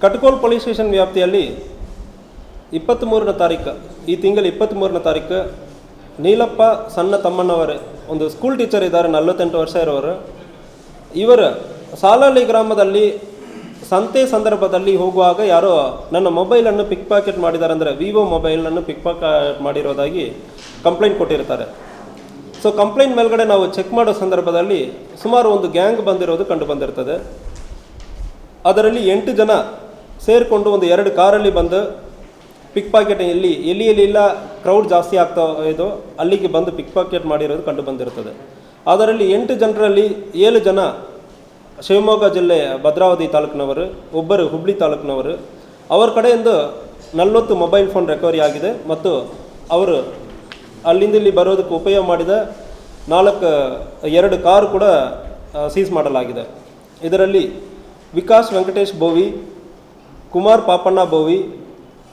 ಕಟ್ಕೋಲ್ police station ವ್ಯಾಪ್ತಿಯಲ್ಲಿ 23ನೇ ತಾರೀಕು, ಈ ತಿಂಗಳ 23ನೇ ತಾರೀಕು ನೀಲಪ್ಪ ಸಣ್ಣ ತಮ್ಮಣ್ಣವರೇ ಒಂದು ಸ್ಕೂಲ್ ಟೀಚರ್ ಇದ್ದಾರೆ, 48 ವರ್ಷ ಇರೋರು. ಇವರು ಸಾಲಹಳ್ಳಿ ಗ್ರಾಮದಲ್ಲಿ ಸಂತೆ ಸಂದರ್ಭದಲ್ಲಿ ಹೋಗುವಾಗ ಯಾರೋ ನನ್ನ ಮೊಬೈಲನ್ನು ಪಿಕ್ ಪಾಕೆಟ್ ಮಾಡಿದ್ದಾರೆ, ಅಂದರೆ ವಿವೋ ಮೊಬೈಲನ್ನು ಪಿಕ್ ಪಾಕೆಟ್ ಮಾಡಿರೋದಾಗಿ ಕಂಪ್ಲೇಂಟ್ ಕೊಟ್ಟಿರ್ತಾರೆ. ಸೊ ಕಂಪ್ಲೇಂಟ್ ಮೇಲ್ಗಡೆ ನಾವು ಚೆಕ್ ಮಾಡೋ ಸಂದರ್ಭದಲ್ಲಿ ಸುಮಾರು ಒಂದು ಗ್ಯಾಂಗ್ ಬಂದಿರೋದು ಕಂಡು ಬಂದಿರ್ತದೆ. ಅದರಲ್ಲಿ 8 ಜನ ಸೇರಿಕೊಂಡು ಒಂದು 2 ಕಾರಲ್ಲಿ ಬಂದು ಪಿಕ್ ಪಾಕೆಟ್ ಎಲ್ಲಿ ಇಲ್ಲ ಕ್ರೌಡ್ ಜಾಸ್ತಿ ಆಗ್ತಾ ಇದೋ ಅಲ್ಲಿಗೆ ಬಂದು ಪಿಕ್ ಪಾಕೆಟ್ ಮಾಡಿರೋದು ಕಂಡು ಬಂದಿರ್ತದೆ. ಅದರಲ್ಲಿ 8 ಜನರಲ್ಲಿ 7 ಜನ ಶಿವಮೊಗ್ಗ ಜಿಲ್ಲೆ ಭದ್ರಾವತಿ ತಾಲೂಕಿನವರು, ಒಬ್ಬರು ಹುಬ್ಳಿ ತಾಲೂಕಿನವರು. ಅವರ ಕಡೆಯಿಂದ 40 ಮೊಬೈಲ್ ಫೋನ್ ರಿಕವರಿ ಆಗಿದೆ ಮತ್ತು ಅವರು ಅಲ್ಲಿಂದ ಇಲ್ಲಿ ಬರೋದಕ್ಕೆ ಉಪಯೋಗ ಮಾಡಿದ 2 ಕಾರು ಕೂಡ ಸೀಸ್ ಮಾಡಲಾಗಿದೆ. ಇದರಲ್ಲಿ ವಿಕಾಸ್ ವೆಂಕಟೇಶ್ ಬೋವಿ, ಕುಮಾರ್ ಪಾಪಣ್ಣ ಬೋವಿ,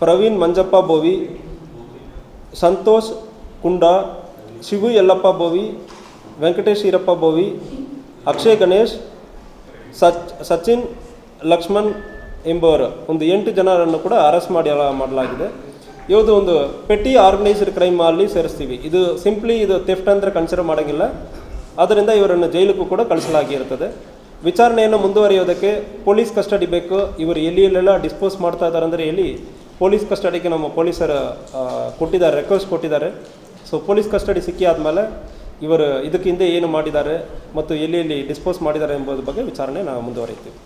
ಪ್ರವೀಣ್ ಮಂಜಪ್ಪ ಬೋವಿ, ಸಂತೋಷ್ ಕುಂಡ, ಶಿವು ಯಲ್ಲಪ್ಪ ಬೋವಿ, ವೆಂಕಟೇಶ್ ಈರಪ್ಪ ಬೋವಿ, ಅಕ್ಷಯ್ ಗಣೇಶ್, ಸಚಿನ್ ಲಕ್ಷ್ಮಣ್ ಎಂಬುವರು ಒಂದು 8 ಜನರನ್ನು ಕೂಡ ಅರೆಸ್ಟ್ ಮಾಡಲಾಗಿದೆ. ಇದು ಒಂದು ಪೆಟ್ಟಿ ಆರ್ಗನೈಸ್ಡ್ ಕ್ರೈಮ್ ಅಲ್ಲಿ ಸೇರಿಸ್ತೀವಿ. ಇದು ಸಿಂಪ್ಲಿ ಇದು ಥೆಫ್ಟ್ ಅಂದರೆ ಕನ್ಸಿಡರ್ ಮಾಡೋಂಗಿಲ್ಲ. ಆದ್ದರಿಂದ ಇವರನ್ನು ಜೈಲಿಗೂ ಕೂಡ ಕಳಿಸಲಾಗಿರ್ತದೆ. ವಿಚಾರಣೆಯನ್ನು ಮುಂದುವರಿಯೋದಕ್ಕೆ ಪೊಲೀಸ್ ಕಸ್ಟಡಿ ಬೇಕು. ಇವರು ಎಲ್ಲೆಲ್ಲ ಡಿಸ್ಪೋಸ್ ಮಾಡ್ತಾ ಇದ್ದಾರೆ ಅಂದರೆ ಎಲ್ಲಿ ಪೊಲೀಸ್ ಕಸ್ಟಡಿಗೆ ನಮ್ಮ ಪೊಲೀಸರು ಕೊಟ್ಟಿದ್ದಾರೆ, ರಿಕ್ವೆಸ್ಟ್ ಕೊಟ್ಟಿದ್ದಾರೆ. ಸೊ ಪೊಲೀಸ್ ಕಸ್ಟಡಿ ಸಿಕ್ಕಿ ಆದಮೇಲೆ ಇವರು ಇದಕ್ಕೆ ಹಿಂದೆ ಏನು ಮಾಡಿದ್ದಾರೆ ಮತ್ತು ಎಲ್ಲಿ ಡಿಸ್ಪೋಸ್ ಮಾಡಿದ್ದಾರೆ ಎಂಬುದ್ರ ಬಗ್ಗೆ ವಿಚಾರಣೆ ನಾವು ಮುಂದುವರಿತೀವಿ.